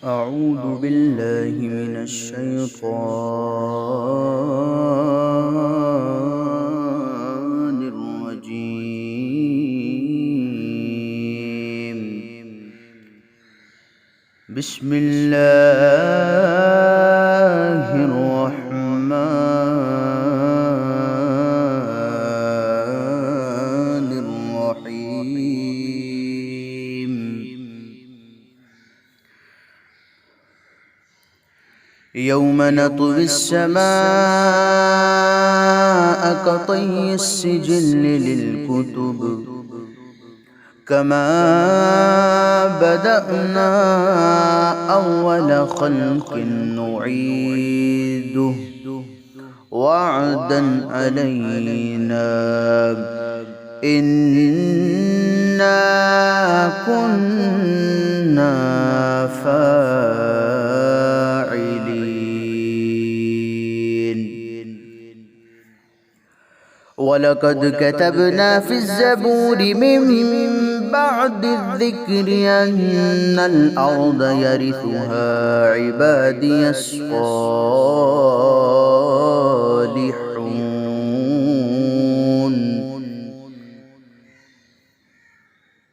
أعوذ بالله من الشيطان الرجيم. بسم الله الرحمن الرحيم. يوم نطوي السماء كطي السجل للكتب كما بدأنا أول خلق نعيده وعدا علينا إنا كنا ولقد كتبنا في الزبور من بعد الذكر أن الأرض يرثها عبادي الصالحون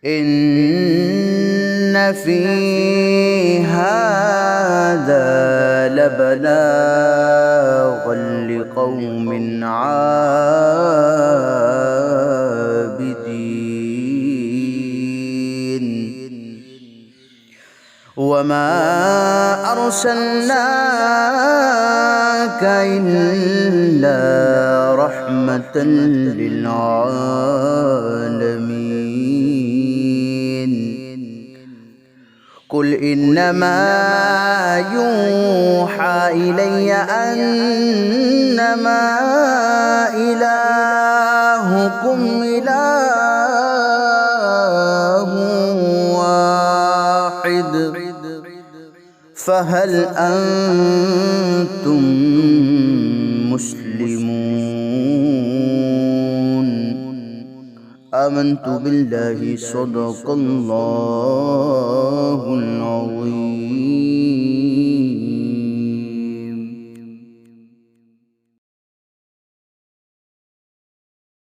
إن في هذا لبلاغا لقوم عابدين وما أرسلناك إلا رحمة للعالمين. قل إنما يوحى إلي أنما إلهكم إله واحد فهل أنتم مسلمون؟ آمنت بالله صدق الله